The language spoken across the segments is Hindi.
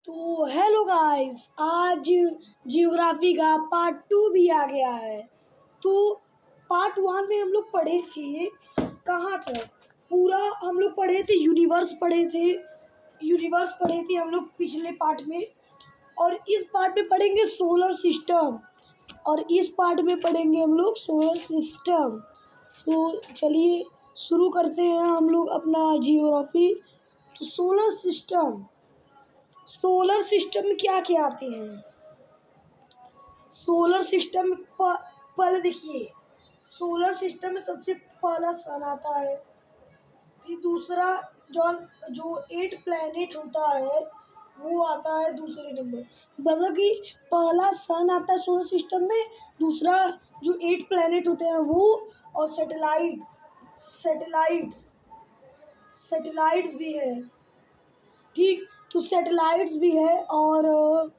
तो हेलो गाइस, आज जियोग्राफी का पार्ट 2 भी आ गया है। तो पार्ट 1 में हम लोग पढ़े थे कहाँ तक, पूरा हम लोग पढ़े थे यूनिवर्स पढ़े थे हम लोग पिछले पार्ट में। और इस पार्ट में पढ़ेंगे सोलर सिस्टम, और इस पार्ट में पढ़ेंगे हम लोग सोलर सिस्टम। तो चलिए शुरू करते हैं हम लोग अपना जियोग्राफी। तो सोलर सिस्टम में क्या क्या आते हैं। सोलर सिस्टम में पहले देखिए, सोलर सिस्टम में सबसे पहला सन आता है। फिर दूसरा जो 8 प्लैनेट होता है वो आता है दूसरे नंबर। मतलब कि पहला सन आता है सोलर सिस्टम में, दूसरा जो 8 प्लैनेट होते हैं वो, और सैटेलाइट्स भी है। ठीक, तो सैटेलाइट्स भी है। और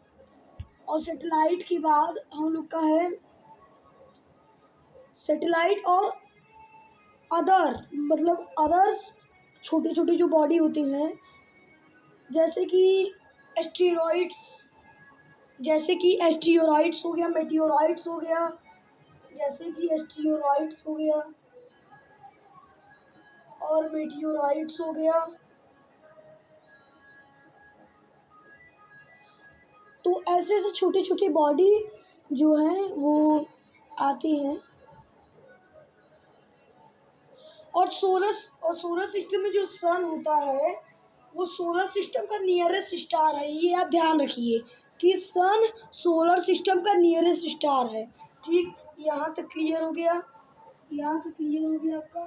सैटेलाइट के बाद हम लोग का है सैटेलाइट और अदर्स छोटे छोटे जो बॉडी होती हैं, जैसे कि एस्टेरॉइड्स हो गया, मेटियोराइट्स हो गया। जैसे कि एस्टेरॉइड्स हो गया और मेटियोराइट्स हो गया। तो ऐसे ऐसे छोटे छोटे बॉडी जो हैं वो आती हैं। और सोलर सिस्टम में जो सन होता है वो सोलर सिस्टम का नियरेस्ट स्टार है। ये आप ध्यान रखिए कि सन सोलर सिस्टम का नियरेस्ट स्टार है। ठीक, यहाँ तक क्लियर हो गया, आपका।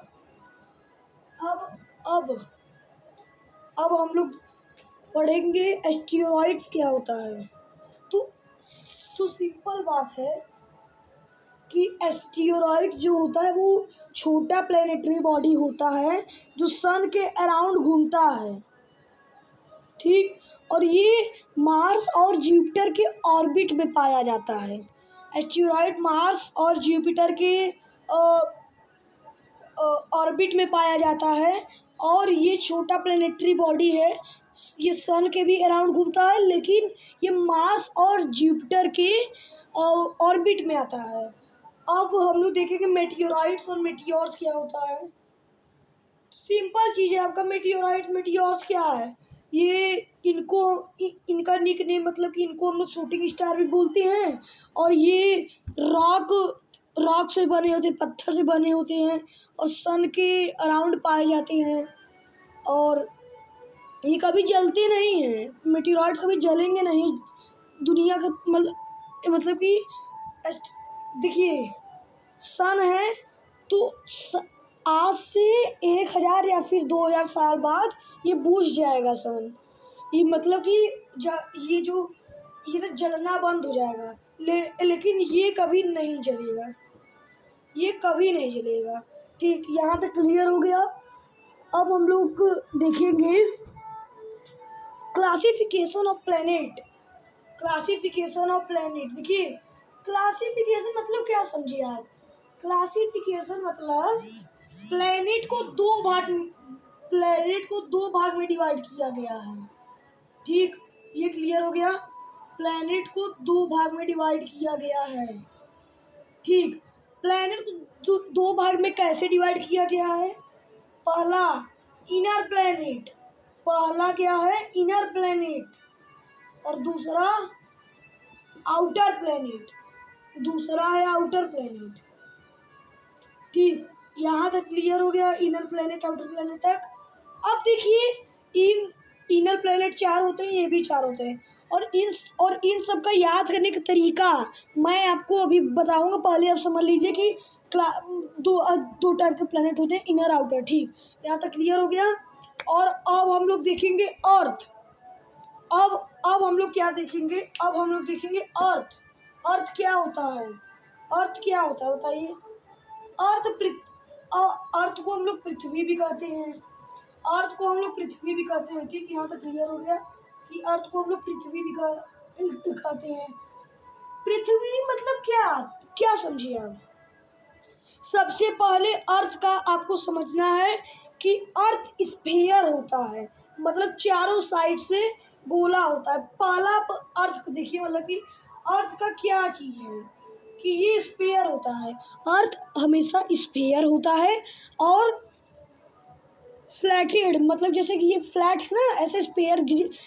अब अब हम लोग पढ़ेंगे एस्टेरॉइड्स क्या होता है। तो सिंपल बात है कि एस्टेरॉइड्स जो होता है वो छोटा प्लैनेटरी बॉडी होता है जो सन के अराउंड घूमता है। ठीक, और ये मार्स और जुपिटर के ऑर्बिट में पाया जाता है। एस्टेरॉइड मार्स और जुपिटर के ऑर्बिट में पाया जाता है। और ये छोटा प्लैनेटरी बॉडी है, ये सन के भी अराउंड घूमता है, लेकिन ये मार्स और जुपिटर के ऑर्बिट में आता है। अब हम लोग देखेंगे मेटियोराइट्स और मेटियोर्स क्या होता है। सिंपल चीज़ है आपका, मेटियोर्स क्या है। ये इनका निक नेम, मतलब कि इनको हम लोग शूटिंग स्टार भी बोलते हैं। और ये रॉक से बने होते हैं, पत्थर से बने होते हैं, और सन के अराउंड पाए जाते हैं। और ये कभी जलते नहीं हैं, मेटियोराइट्स कभी जलेंगे नहीं दुनिया का। मतलब कि देखिए, सन है तो आज से 1000 या फिर 2000 साल बाद ये बुझ जाएगा सन। ये मतलब कि ये ना जलना बंद हो जाएगा, लेकिन ये कभी नहीं जलेगा, ठीक, यहाँ तक क्लियर हो गया। अब हम लोग देखेंगे क्लासिफिकेशन ऑफ प्लैनेट। देखिए, क्लासिफिकेशन मतलब क्या समझिए आप। क्लासिफिकेशन मतलब प्लैनेट को दो भाग में डिवाइड किया गया है। ठीक, ये क्लियर हो गया। प्लैनेट को 2 भाग में डिवाइड किया गया है। ठीक, प्लैनेट को 2 भाग में कैसे डिवाइड किया गया है। पहला इनर प्लैनेट, और दूसरा आउटर प्लैनेट। ठीक, यहाँ तक क्लियर हो गया, इनर प्लैनेट आउटर प्लैनेट तक। अब देखिए, इनर प्लैनेट 4 होते हैं, ये भी 4 होते हैं। और इन सब का याद करने का तरीका मैं आपको अभी बताऊंगा। पहले आप समझ लीजिए कि दो टाइप के प्लैनेट होते हैं, इनर आउटर। ठीक, यहाँ तक क्लियर हो गया। और अब हम लोग देखेंगे अर्थ। अब हम लोग क्या देखेंगे, अर्थ क्या होता है। बताइए। अर्थ को हम लोग पृथ्वी भी कहते हैं। ठीक, यहाँ तक क्लियर हो गया कि अर्थ को हम लोग पृथ्वी भी कहते हैं। पृथ्वी मतलब क्या समझिए आप। सबसे पहले अर्थ का आपको समझना है कि अर्थ स्फीयर होता है, मतलब चारों साइड से गोला होता है। पहला अर्थ को देखिए, मतलब कि अर्थ का क्या चीज़ है कि ये स्फीयर होता है। अर्थ हमेशा स्फीयर होता है और फ्लैटेड, मतलब जैसे कि ये फ्लैट है ना, ऐसे स्पेयर।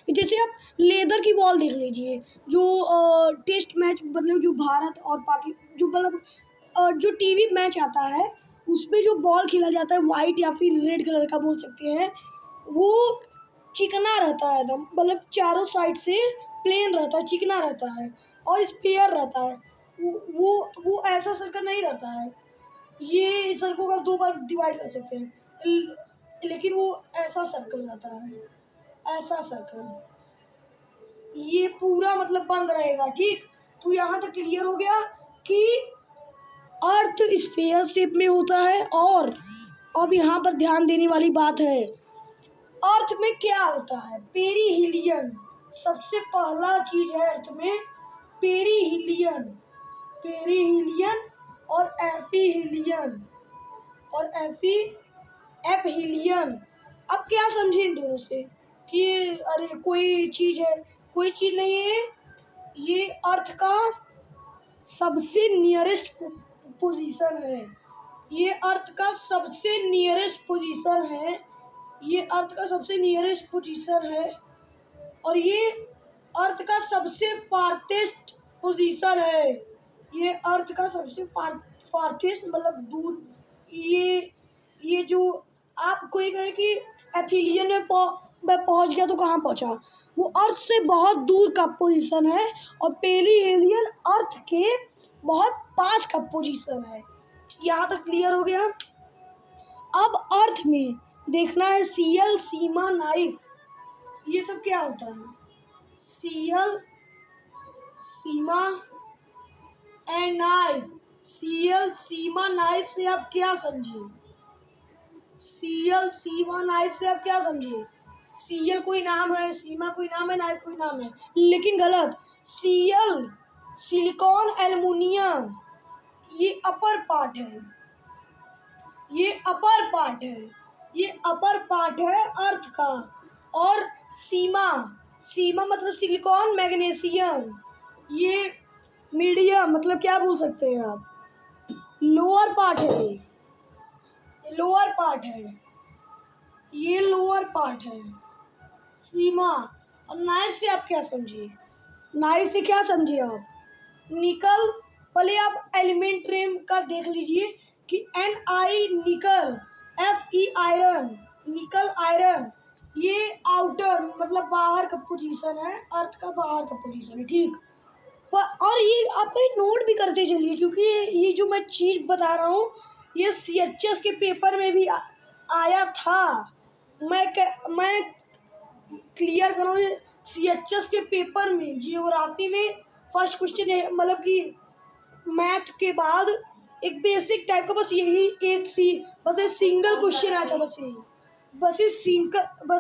जैसे आप लेदर की बॉल देख लीजिए, जो टेस्ट मैच, मतलब जो भारत और पाकिस्तान, जो मतलब जो टीवी मैच आता है उसमें जो बॉल खेला जाता है वाइट या फिर रेड कलर का बोल सकते हैं, वो चिकना रहता है एकदम, मतलब चारों साइड से प्लेन रहता है, चिकना रहता है और स्पेयर रहता है। वो ऐसा सर्कल नहीं रहता है। ये सर्कल को आप दो बार डिवाइड कर सकते हैं, लेकिन वो ऐसा सर्कल रहता है, ऐसा सर्कल। ये पूरा मतलब बंद रहेगा, ठीक। तो यहाँ तक क्लियर हो गया कि अर्थ स्फीयर शेप में होता है। और अब यहाँ पर ध्यान देने वाली बात है, अर्थ में क्या होता है, पेरीहिलियन। सबसे पहला चीज है अर्थ में पेरीहिलियन, पेरीहिलियन और एपीहिलियन और एपहिलियन। अब क्या समझे इन दोनों से कि अरे कोई चीज है, कोई चीज नहीं है। ये अर्थ का सबसे नियरेस्ट पोजीशन है, ये अर्थ का सबसे नियरेस्ट पोजीशन है, ये अर्थ का सबसे नियरेस्ट पोजीशन है। और ये अर्थ का सबसे फारथेस्ट पोजीशन है, ये अर्थ का सबसे फारथेस्ट मतलब दूर। ये जो आप कोई कहे कि एफिलियन में पहुंच गया तो कहाँ पहुंचा, वो अर्थ से बहुत दूर का पोजीशन है। और पेरीहेलियन अर्थ के बहुत पास का पोजीशन है। यहाँ तक क्लियर हो गया। अब अर्थ में देखना है सीएल, सीमा, नाइफ, ये सब क्या होता है। CL, Seema and knife. CL, Seema, knife से आप क्या समझे, सीएल, सीमा, नाइफ से आप क्या समझे। सीएल कोई नाम है, सीमा कोई नाम है, नाइफ कोई नाम है, लेकिन गलत। सीएल सिलिकॉन एल्युमिनियम, ये अपर पार्ट है, ये अपर पार्ट है, ये अपर पार्ट है अर्थ का। और सीमा, सीमा मतलब सिलिकॉन मैग्नीशियम, ये मीडियम, मतलब क्या बोल सकते हैं आप, लोअर पार्ट है, ये लोअर पार्ट है, ये लोअर पार्ट है सीमा। और नाइफ से आप क्या समझिए, नाइफ से क्या समझिए आप, निकल। पहले आप एलिमेंट नेम का देख लीजिए कि Ni निकल, Fe आयरन, निकल आयरन। ये आउटर मतलब बाहर का पोजीशन है, अर्थ का बाहर का पोजीशन है, ठीक। और ये आप नोट भी करते चलिए, क्योंकि ये जो मैं चीज़ बता रहा हूँ ये CHS के पेपर में भी आया था। मैं क्लियर कर रहा हूँ, CHS के पेपर में जियोग्राफी में फर्स्ट क्वेश्चन है, मतलब कि मैथ के बाद एक बेसिक टाइप का, बस यही बस एक सिंगल क्वेश्चन आया था, बस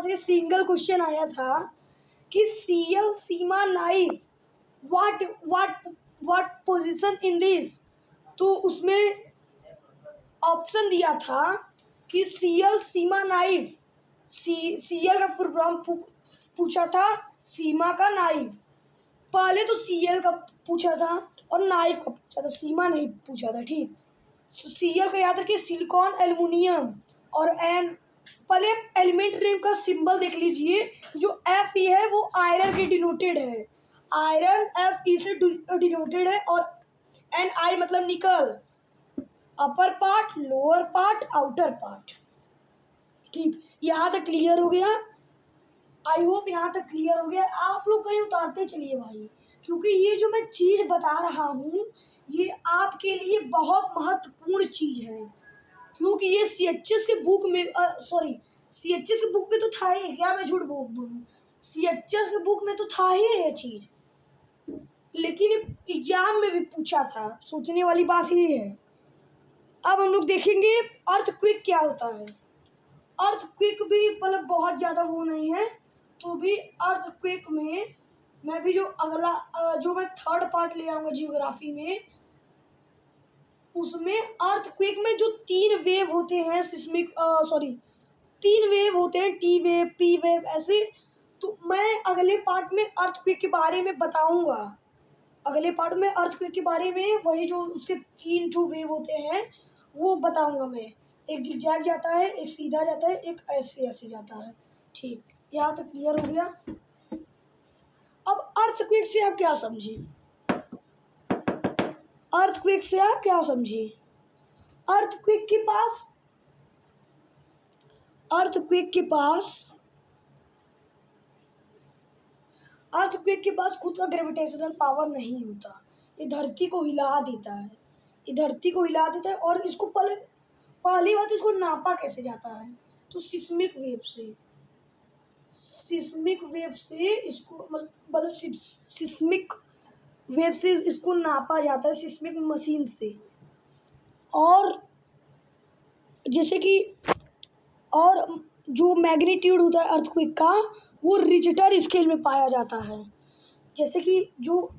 ये सिंगल क्वेश्चन आया था कि CL, Seema, knife, what position in this. तो उसमें ऑप्शन दिया था कि सीएल, सीमा, नाइफ। सीएल का फुल फॉर्म पूछा था, सीमा का नाइफ। पहले तो सीएल का पूछा था और नाइफ का पूछा था, सीमा नहीं पूछा था, ठीक। तो सीएल का याद रखिए सिलिकॉन एल्युमिनियम। और एन, पहले एलिमेंट नेम का सिंबल देख लीजिए, जो एफ ई है वो आयरन के डिनोटेड है, आयरन एफ ई से डिनोटेड है। और एन आई मतलब निकल, upper part, lower part, outer part, ठीक। यहाँ तक क्लियर हो गया, आई होप यहाँ तक क्लियर हो गया। आप लोग कहीं उतारते चलिए भाई, क्योंकि ये जो मैं चीज़ बता रहा हूँ ये आपके लिए बहुत महत्वपूर्ण चीज़ है। क्योंकि ये CHS के बुक में सॉरी, CHS के बुक में तो था ही, क्या मैं झूठ बोलूँ, CHS के बुक में तो था ही ये चीज़, लेकिन एग्जाम में भी पूछा था। सोचने वाली बात ये है। अब हम लोग देखेंगे अर्थक्वेक क्या होता है। अर्थक्वेक भी मतलब बहुत ज़्यादा वो नहीं है, तो भी अर्थक्वेक में मैं भी जो अगला जो मैं थर्ड पार्ट ले आऊँगा जियोग्राफी में, उसमें अर्थक्वेक में जो 3 वेव होते हैं, सिस्मिक तीन वेव होते हैं, टी वेव, पी वेव, ऐसे। तो मैं अगले पार्ट में अर्थक्वेक के बारे में बताऊंगा। अगले पार्ट में अर्थक्वेक के बारे में, वही जो उसके 3 जो वेव होते हैं वो बताऊंगा मैं। एक जिगजैग जाता है, एक सीधा जाता है, एक ऐसे ऐसे जाता है। ठीक, यहाँ तक क्लियर हो गया। अब अर्थक्वेक से आप क्या समझे? अर्थक्वेक से आप क्या समझे? अर्थक्वेक के पास अर्थक्वेक के पास खुद का ग्रेविटेशनल पावर नहीं होता। ये धरती को हिला देता है, और इसको पहली बात, इसको नापा कैसे जाता है? तो सिस्मिक वेव से इसको मतलब सिस्मिक वेव से इसको नापा जाता है, सिस्मिक मशीन से। और जैसे कि और जो मैग्नीट्यूड होता है अर्थक्वेक का, वो रिक्टर स्केल में पाया जाता है। जैसे कि जो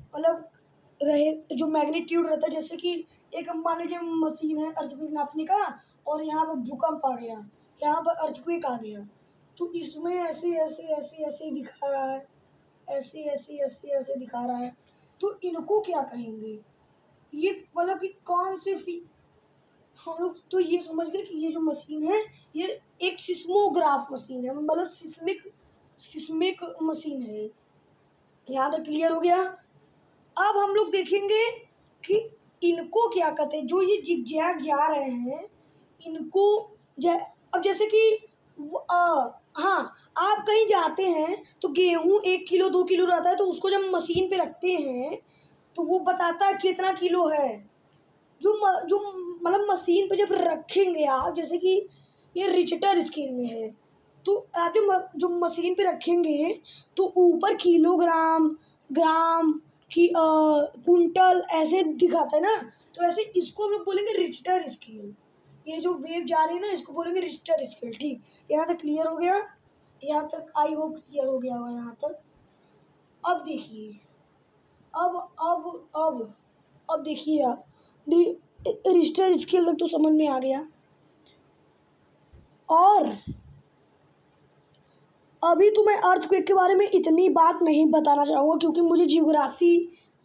जो मैग्नीट्यूड रहता है, जैसे कि एक मान लीजिए मशीन है अर्थक्वेक नापने का, और यहाँ पर भूकंप आ गया, यहाँ पर अर्थक्वेक आ गया, तो इसमें ऐसे ऐसे ऐसे ऐसे दिखा रहा है, ऐसे ऐसे ऐसे ऐसे दिखा रहा है। तो इनको क्या कहेंगे? ये मतलब कि कौन से हम लोग तो ये समझ गए कि ये जो मशीन है ये एक सिस्मोग्राफ मशीन है, मतलब सिस्मिक मशीन है। यहाँ तक क्लियर हो गया। अब हम लोग देखेंगे कि इनको क्या कहते हैं, जो ये जिगजैग जा रहे हैं इनको। अब जैसे कि हाँ, आप कहीं जाते हैं तो गेहूँ 1 किलो 2 किलो रहता है, तो उसको जब मशीन पे रखते हैं तो वो बताता है कितना किलो है। जो मतलब मशीन पे जब रखेंगे आप, जैसे कि ये रिक्टर स्केल में है, तो आप जो मशीन पे रखेंगे तो ऊपर किलोग्राम, ग्राम की कुंटल ऐसे दिखाता है ना, तो ऐसे इसको हम लोग बोलेंगे रिक्टर स्केल। ये जो वेव जा रही है ना, इसको बोलेंगे रिक्टर स्केल। ठीक, यहाँ तक क्लियर हो गया। यहाँ तक आई होप क्लियर हो गया होगा यहाँ तक। अब देखिए, अब देखिए आप, रिक्टर स्केल तक तो समझ में आ गया। और अभी तो मैं अर्थक्वेक के बारे में इतनी बात नहीं बताना चाहूँगा, क्योंकि मुझे जियोग्राफी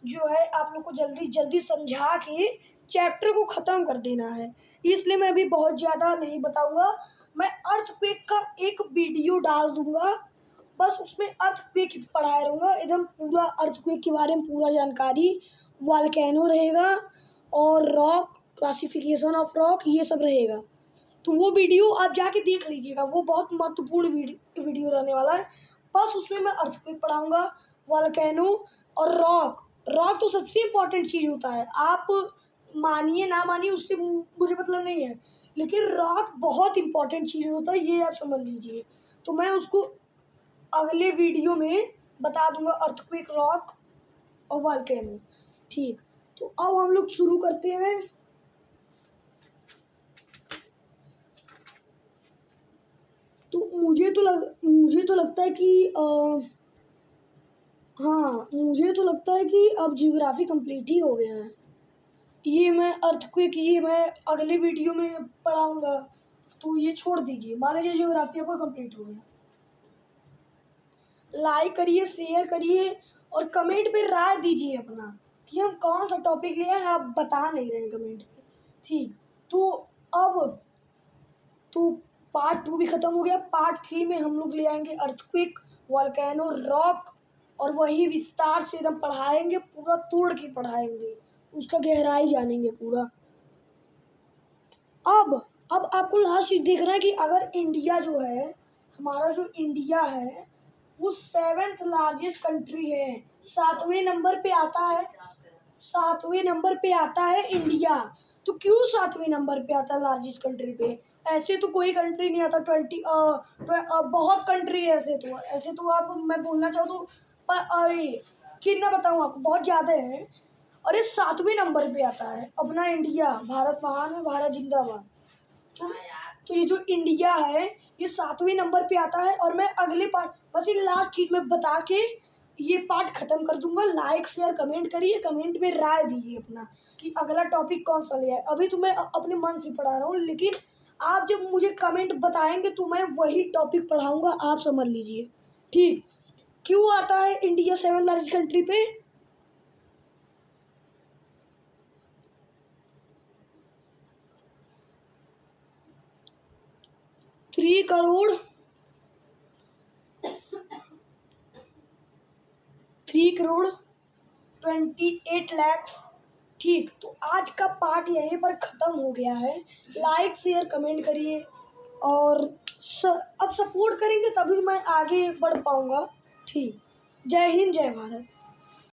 जो है आप लोग को जल्दी जल्दी समझा के चैप्टर को ख़त्म कर देना है, इसलिए मैं अभी बहुत ज़्यादा नहीं बताऊँगा। मैं अर्थक्वेक का एक वीडियो डाल दूँगा, बस उसमें अर्थक्वेक पढ़ाया रहूँगा, एकदम पूरा अर्थक्वेक के बारे में पूरा जानकारी। वॉल्केनो रहेगा और रॉक, क्लासिफिकेशन ऑफ रॉक, ये सब रहेगा। तो वो वीडियो आप जाके देख लीजिएगा, वो बहुत महत्वपूर्ण वीडियो रहने वाला है। बस उसमें मैं अर्थक्वेक पढ़ाऊँगा, वॉल्केनो और रॉक तो सबसे इम्पोर्टेंट चीज़ होता है। आप मानिए ना मानिए, उससे मुझे मतलब नहीं है, लेकिन रॉक बहुत इम्पोर्टेंट चीज़ होता है, ये आप समझ लीजिए। तो मैं उसको अगले वीडियो में बता दूंगा, अर्थक्वेक, रॉक और वॉल्केनो। ठीक, तो अब हम लोग शुरू करते हैं। तो मुझे तो लगता है कि हाँ, मुझे तो लगता है कि अब जियोग्राफी कंप्लीट ही हो गया है। ये मैं अर्थक्वेक ये मैं अगले वीडियो में पढ़ाऊँगा, तो ये छोड़ दीजिए। मान लीजिए जियोग्राफी आपका कंप्लीट हो गया। लाइक करिए, शेयर करिए और कमेंट पे राय दीजिए अपना कि हम कौन सा टॉपिक लिए हैं, आप बता नहीं रहे हैं कमेंट पे। ठीक, तो अब तो पार्ट 2 भी ख़त्म हो गया। पार्ट 3 में हम लोग ले आएंगे अर्थक्वेक, वॉल्केनो, रॉक, और वही विस्तार से एकदम पढ़ाएंगे, पूरा तोड़ के पढ़ाएंगे, उसका गहराई जानेंगे पूरा। अब आपको लास्ट चीज़ देखना है कि अगर इंडिया जो है, हमारा जो इंडिया है वो 7th लार्जेस्ट कंट्री है, 7वें नंबर पे आता है। 7वें नंबर पे आता है इंडिया। तो क्यों 7वें नंबर पे आता है लार्जेस्ट कंट्री पे? ऐसे तो कोई कंट्री नहीं आता। बहुत कंट्री है ऐसे तो आप, मैं बोलना चाहूँ तो, पर अरे कितना बताऊँ आपको, बहुत ज़्यादा है। और ये 7वें नंबर पे आता है अपना इंडिया। भारत महान है, भारत जिंदाबाद। तो ये जो इंडिया है ये 7वें नंबर पे आता है। और मैं अगले पार्ट, बस ये लास्ट चीज़ में बता के ये पार्ट ख़त्म कर दूंगा। लाइक शेयर कमेंट करिए, कमेंट में राय दीजिए अपना कि अगला टॉपिक कौन सा लिया है। अभी तो मैं अपने मन से पढ़ा रहा हूँ, लेकिन आप जब मुझे कमेंट बताएंगे तो मैं वही टॉपिक पढ़ाऊँगा, आप समझ लीजिए। ठीक, क्यों आता है इंडिया 7th लार्जेस्ट कंट्री पे? थ्री करोड़ 28 लाख। ठीक, तो आज का पार्ट यहीं पर ख़त्म हो गया है। लाइक शेयर कमेंट करिए और अब सपोर्ट करेंगे तभी मैं आगे बढ़ पाऊँगा। ठीक, जय हिंद जय भारत।